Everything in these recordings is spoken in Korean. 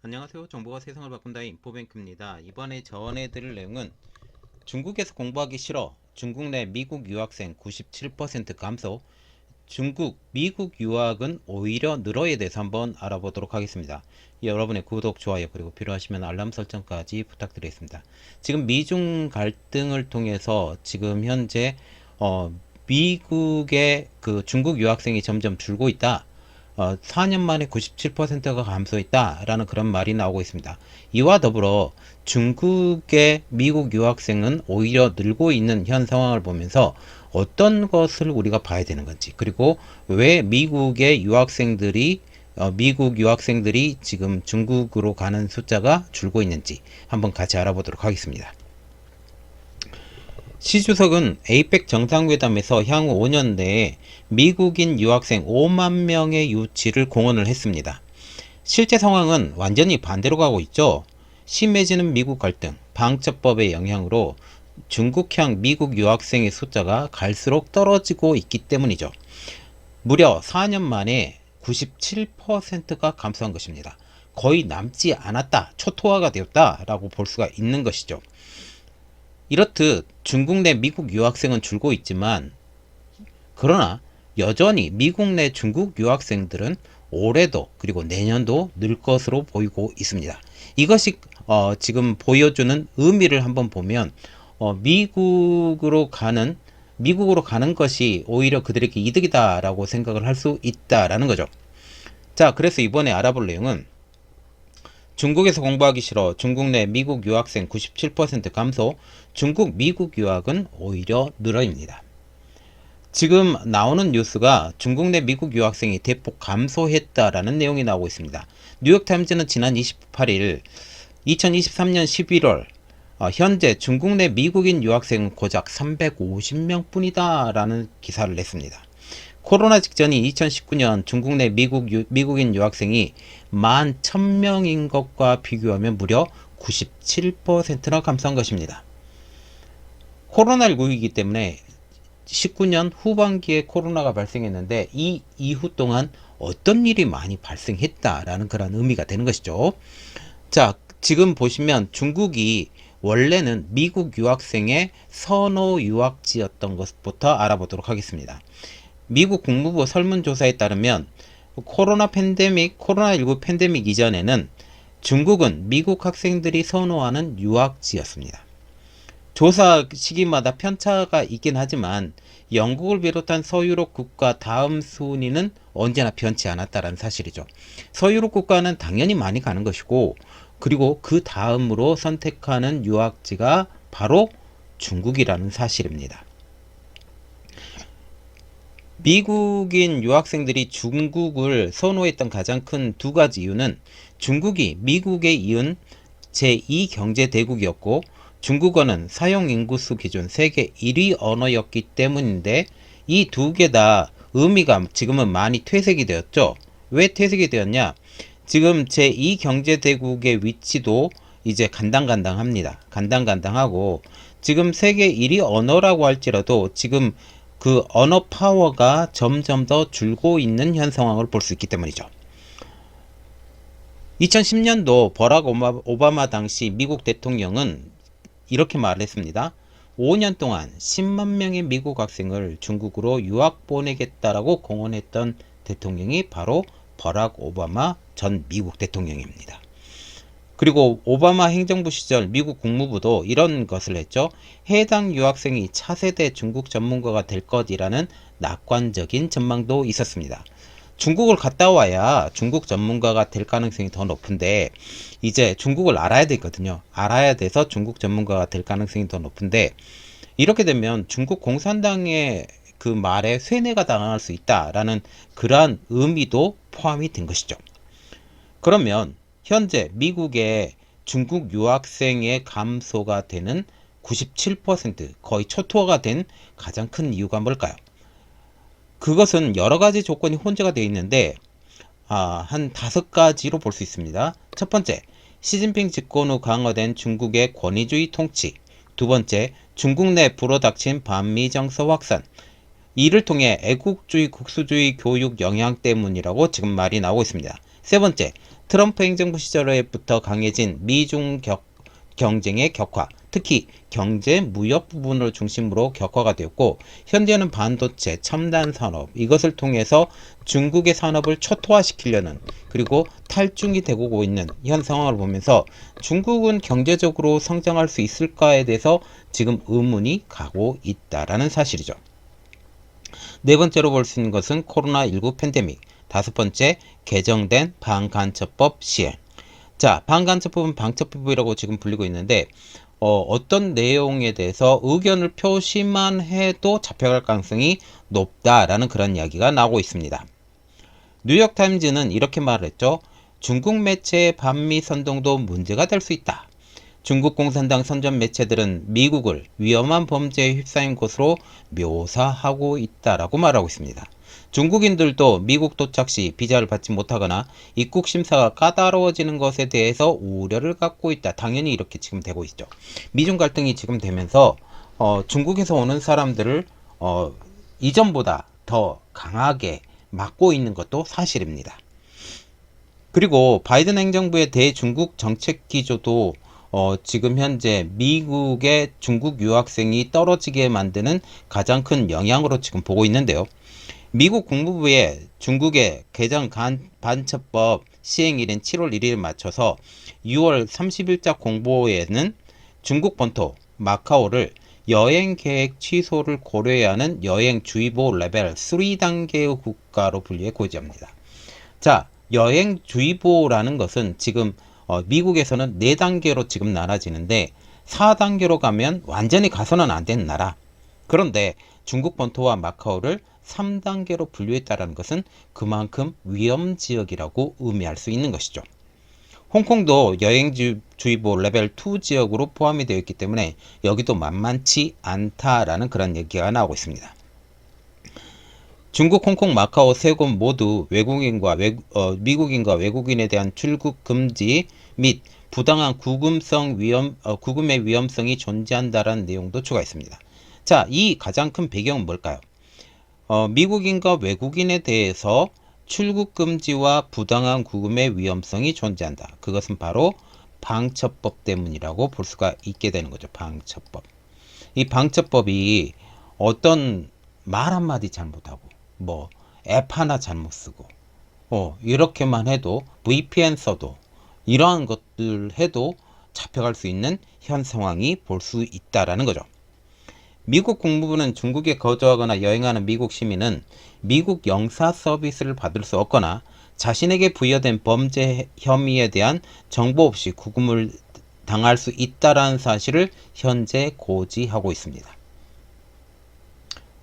안녕하세요. 정보가 세상을 바꾼다 인포뱅크입니다. 이번에 전해드릴 내용은 중국에서 공부하기 싫어. 중국 내 미국 유학생 97% 감소. 중국, 미국 유학은 오히려 늘어에 대해서 한번 알아보도록 하겠습니다. 여러분의 구독, 좋아요, 그리고 필요하시면 알람 설정까지 부탁드리겠습니다. 지금 미중 갈등을 통해서 지금 현재 미국의 그 중국 유학생이 점점 줄고 있다. 4년 만에 97%가 감소했다라는 그런 말이 나오고 있습니다. 이와 더불어 중국의 미국 유학생은 오히려 늘고 있는 현 상황을 보면서 어떤 것을 우리가 봐야 되는 건지, 그리고 왜 미국 유학생들이 지금 중국으로 가는 숫자가 줄고 있는지 한번 같이 알아보도록 하겠습니다. 시 주석은 에이펙 정상회담에서 향후 5년 내에 미국인 유학생 5만 명의 유치를 공언을 했습니다. 실제 상황은 완전히 반대로 가고 있죠. 심해지는 미국 갈등, 방첩법의 영향으로 중국향 미국 유학생의 숫자가 갈수록 떨어지고 있기 때문이죠. 무려 4년 만에 97%가 감소한 것입니다. 거의 남지 않았다, 초토화가 되었다라고 볼 수가 있는 것이죠. 이렇듯 중국 내 미국 유학생은 줄고 있지만, 그러나 여전히 미국 내 중국 유학생들은 올해도 그리고 내년도 늘 것으로 보이고 있습니다. 이것이 지금 보여주는 의미를 한번 보면 미국으로 가는 것이 오히려 그들에게 이득이다라고 생각을 할 수 있다라는 거죠. 자, 그래서 이번에 알아볼 내용은 중국에서 공부하기 싫어. 중국 내 미국 유학생 97% 감소. 중국 미국 유학은 오히려 늘어입니다. 지금 나오는 뉴스가 중국 내 미국 유학생이 대폭 감소했다라는 내용이 나오고 있습니다. 뉴욕타임즈는 지난 28일 2023년 11월 현재 중국 내 미국인 유학생은 고작 350명 뿐이다 라는 기사를 냈습니다. 코로나 직전인 2019년 중국 내 미국인 유학생이 11,000명인 것과 비교하면 무려 97%나 감소한 것입니다. 코로나19이기 때문에 19년 후반기에 코로나가 발생했는데 이 이후 동안 어떤 일이 많이 발생했다라는 그런 의미가 되는 것이죠. 자, 지금 보시면 중국이 원래는 미국 유학생의 선호 유학지였던 것부터 알아보도록 하겠습니다. 미국 국무부 설문조사에 따르면 코로나19 팬데믹 이전에는 중국은 미국 학생들이 선호하는 유학지였습니다. 조사 시기마다 편차가 있긴 하지만 영국을 비롯한 서유럽 국가 다음 순위는 언제나 변치 않았다는 사실이죠. 서유럽 국가는 당연히 많이 가는 것이고, 그리고 그 다음으로 선택하는 유학지가 바로 중국이라는 사실입니다. 미국인 유학생들이 중국을 선호했던 가장 큰 두 가지 이유는 중국이 미국에 이은 제2경제대국이었고 중국어는 사용 인구수 기준 세계 1위 언어였기 때문인데, 이 두 개 다 의미가 지금은 많이 퇴색이 되었죠. 왜 퇴색이 되었냐? 지금 제2경제대국의 위치도 이제 간당간당합니다. 간당간당하고 지금 세계 1위 언어라고 할지라도 지금 그 언어 파워가 점점 더 줄고 있는 현 상황을 볼 수 있기 때문이죠. 2010년도 버락 오바마 당시 미국 대통령은 이렇게 말했습니다. 5년 동안 10만 명의 미국 학생을 중국으로 유학 보내겠다라고 공언했던 대통령이 바로 버락 오바마 전 미국 대통령입니다. 그리고 오바마 행정부 시절 미국 국무부도 이런 것을 했죠. 해당 유학생이 차세대 중국 전문가가 될 것이라는 낙관적인 전망도 있었습니다. 중국을 갔다 와야 중국 전문가가 될 가능성이 더 높은데, 이제 중국을 알아야 되거든요. 알아야 돼서 중국 전문가가 될 가능성이 더 높은데, 이렇게 되면 중국 공산당의 그 말에 쇠뇌가 당할 수 있다라는 그러한 의미도 포함이 된 것이죠. 그러면 현재 미국의 중국 유학생의 감소가 되는 97%, 거의 초토화가 된 가장 큰 이유가 뭘까요? 그것은 여러 가지 조건이 혼재가 되어 있는데 한 5가지로 볼 수 있습니다. 첫 번째, 시진핑 집권 후 강화된 중국의 권위주의 통치. 두 번째, 중국 내 불어닥친 반미 정서 확산. 이를 통해 애국주의, 국수주의 교육 영향 때문이라고 지금 말이 나오고 있습니다. 세 번째, 트럼프 행정부 시절에부터 강해진 미중 경쟁의 격화, 특히 경제, 무역 부분을 중심으로 격화가 되었고, 현재는 반도체, 첨단 산업, 이것을 통해서 중국의 산업을 초토화시키려는, 그리고 탈중이 되고 있는 현 상황을 보면서 중국은 경제적으로 성장할 수 있을까에 대해서 지금 의문이 가고 있다라는 사실이죠. 네 번째로 볼 수 있는 것은 코로나19 팬데믹. 다섯 번째, 개정된 반간첩법 시행. 자, 반간첩법은 방첩법이라고 지금 불리고 있는데, 어떤 내용에 대해서 의견을 표시만 해도 잡혀갈 가능성이 높다라는 그런 이야기가 나오고 있습니다. 뉴욕타임즈는 이렇게 말했죠. 중국 매체의 반미 선동도 문제가 될 수 있다. 중국 공산당 선전 매체들은 미국을 위험한 범죄에 휩싸인 것으로 묘사하고 있다라고 말하고 있습니다. 중국인들도 미국 도착 시 비자를 받지 못하거나 입국 심사가 까다로워지는 것에 대해서 우려를 갖고 있다. 당연히 이렇게 지금 되고 있죠. 미중 갈등이 지금 되면서 중국에서 오는 사람들을 이전보다 더 강하게 막고 있는 것도 사실입니다. 그리고 바이든 행정부의 대중국 정책 기조도 지금 현재 미국의 중국 유학생이 떨어지게 만드는 가장 큰 영향으로 지금 보고 있는데요. 미국 국무부의 중국의 개정 반첩법 시행일인 7월 1일에 맞춰서 6월 30일자 공보에는 중국 본토 마카오를 여행 계획 취소를 고려해야 하는 여행주의보 레벨 3단계의 국가로 분류해 고지합니다. 자, 여행주의보라는 것은 지금 미국에서는 4단계로 지금 나눠지는데 4단계로 가면 완전히 가서는 안 되는 나라. 그런데 중국 본토와 마카오를 3단계로 분류했다는 것은 그만큼 위험지역이라고 의미할 수 있는 것이죠. 홍콩도 여행주의보 레벨 2 지역으로 포함이 되어 있기 때문에 여기도 만만치 않다라는 그런 얘기가 나오고 있습니다. 중국, 홍콩, 마카오 세 곳 모두 미국인과 외국인에 대한 출국 금지 및 부당한 구금의 위험성이 존재한다라는 내용도 추가했습니다. 자, 이 가장 큰 배경은 뭘까요? 미국인과 외국인에 대해서 출국 금지와 부당한 구금의 위험성이 존재한다. 그것은 바로 방첩법 때문이라고 볼 수가 있게 되는 거죠. 방첩법. 이 방첩법이 어떤 말 한마디 잘못하고 앱 하나 잘못 쓰고 이렇게만 해도 VPN 써도 이러한 것들 해도 잡혀갈 수 있는 현 상황이 볼 수 있다라는 거죠. 미국 국무부는 중국에 거주하거나 여행하는 미국 시민은 미국 영사 서비스를 받을 수 없거나 자신에게 부여된 범죄 혐의에 대한 정보 없이 구금을 당할 수 있다라는 사실을 현재 고지하고 있습니다.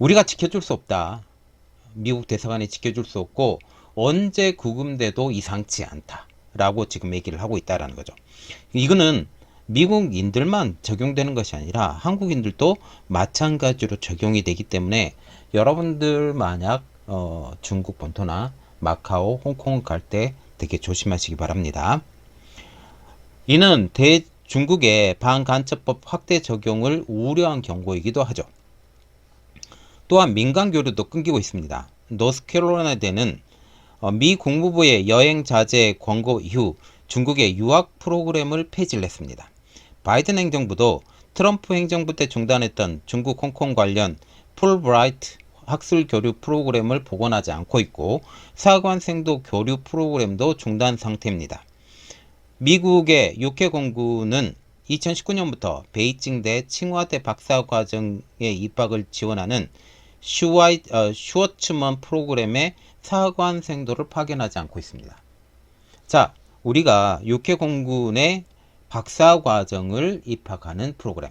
우리가 지켜줄 수 없다. 미국 대사관이 지켜줄 수 없고 언제 구금돼도 이상치 않다라고 지금 얘기를 하고 있다라는 거죠. 이거는 미국인들만 적용되는 것이 아니라 한국인들도 마찬가지로 적용이 되기 때문에 여러분들 만약 중국 본토나 마카오, 홍콩 갈 때 되게 조심하시기 바랍니다. 이는 중국의 반간첩법 확대 적용을 우려한 경고이기도 하죠. 또한 민간 교류도 끊기고 있습니다. 노스캐롤라이나대는 미 국무부의 여행 자제 권고 이후 중국의 유학 프로그램을 폐지를 했습니다. 바이든 행정부도 트럼프 행정부 때 중단했던 중국 홍콩 관련 풀브라이트 학술 교류 프로그램을 복원하지 않고 있고 사관생도 교류 프로그램도 중단 상태입니다. 미국의 육해 공군은 2019년부터 베이징대 칭화대 박사과정에 입학을 지원하는 슈워츠먼 프로그램의 사관생도를 파견하지 않고 있습니다. 자, 우리가 육해공군의 박사과정을 입학하는 프로그램,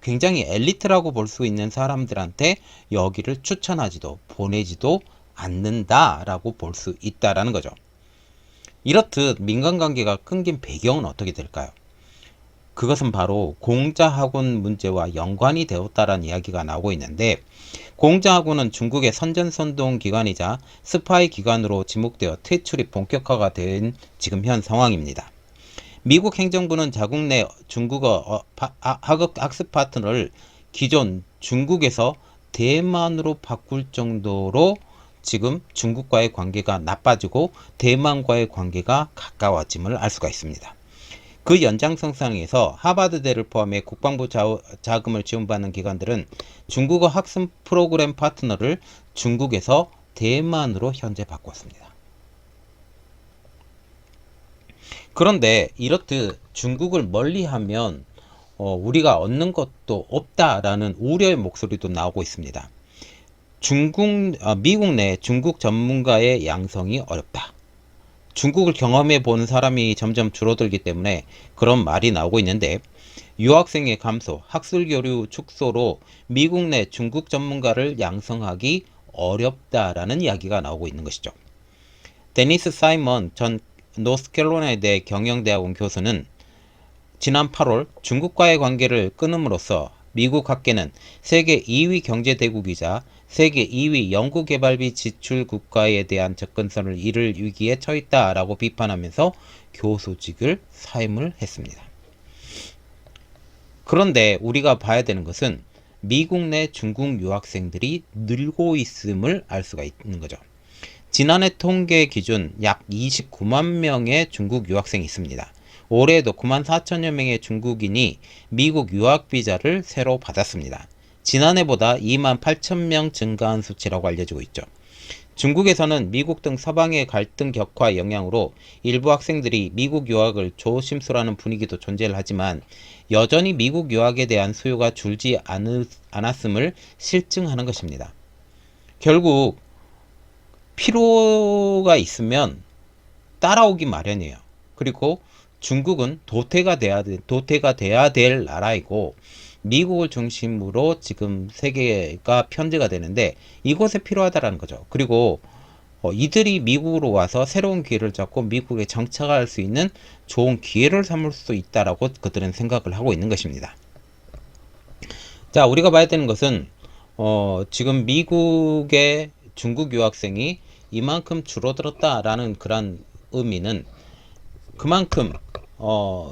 굉장히 엘리트라고 볼 수 있는 사람들한테 여기를 추천하지도 보내지도 않는다라고 볼 수 있다라는 거죠. 이렇듯 민간관계가 끊긴 배경은 어떻게 될까요? 그것은 바로 공자학원 문제와 연관이 되었다라는 이야기가 나오고 있는데, 공자학원은 중국의 선전선동 기관이자 스파이 기관으로 지목되어 퇴출이 본격화가 된 지금 현 상황입니다. 미국 행정부는 자국 내 중국어 학습 파트너를 기존 중국에서 대만으로 바꿀 정도로 지금 중국과의 관계가 나빠지고 대만과의 관계가 가까워짐을 알 수가 있습니다. 그 연장선상에서 하버드대를 포함해 국방부 자금을 지원받는 기관들은 중국어 학습 프로그램 파트너를 중국에서 대만으로 현재 바꿨습니다. 그런데 이렇듯 중국을 멀리하면 우리가 얻는 것도 없다라는 우려의 목소리도 나오고 있습니다. 미국 내 중국 전문가의 양성이 어렵다. 중국을 경험해 본 사람이 점점 줄어들기 때문에 그런 말이 나오고 있는데, 유학생의 감소, 학술 교류 축소로 미국 내 중국 전문가를 양성하기 어렵다라는 이야기가 나오고 있는 것이죠. 데니스 사이먼 전 노스캐롤라이나대 경영대학원 교수는 지난 8월 중국과의 관계를 끊음으로써 미국 학계는 세계 2위 경제대국이자 세계 2위 연구개발비 지출 국가에 대한 접근성을 잃을 위기에 처했다라고 비판하면서 교수직을 사임을 했습니다. 그런데 우리가 봐야 되는 것은 미국 내 중국 유학생들이 늘고 있음을 알 수가 있는 거죠. 지난해 통계 기준 약 29만 명의 중국 유학생이 있습니다. 올해에도 9만 4천여 명의 중국인이 미국 유학비자를 새로 받았습니다. 지난해보다 2만 8천 명 증가한 수치라고 알려지고 있죠. 중국에서는 미국 등 서방의 갈등 격화 영향으로 일부 학생들이 미국 유학을 조심스러워하는 분위기도 존재를 하지만 여전히 미국 유학에 대한 수요가 줄지 않았음을 실증하는 것입니다. 결국 필요가 있으면 따라오기 마련이에요. 그리고 중국은 도태가 돼야 될 나라이고, 미국을 중심으로 지금 세계가 편제가 되는데 이곳에 필요하다라는 거죠. 그리고 이들이 미국으로 와서 새로운 기회를 잡고 미국에 정착할 수 있는 좋은 기회를 삼을 수 있다라고 그들은 생각을 하고 있는 것입니다. 자, 우리가 봐야 되는 것은 지금 미국의 중국 유학생이 이만큼 줄어들었다라는 그런 의미는 그만큼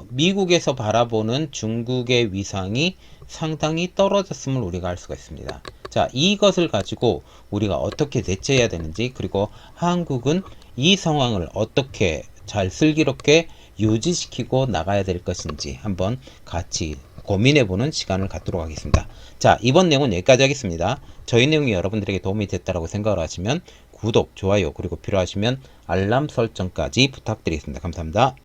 미국에서 바라보는 중국의 위상이 상당히 떨어졌음을 우리가 알 수가 있습니다. 자, 이것을 가지고 우리가 어떻게 대처해야 되는지, 그리고 한국은 이 상황을 어떻게 잘 슬기롭게 유지시키고 나가야 될 것인지 한번 같이 고민해보는 시간을 갖도록 하겠습니다. 자, 이번 내용은 여기까지 하겠습니다. 저희 내용이 여러분들에게 도움이 됐다고 생각을 하시면 구독, 좋아요, 그리고 필요하시면 알람 설정까지 부탁드리겠습니다. 감사합니다.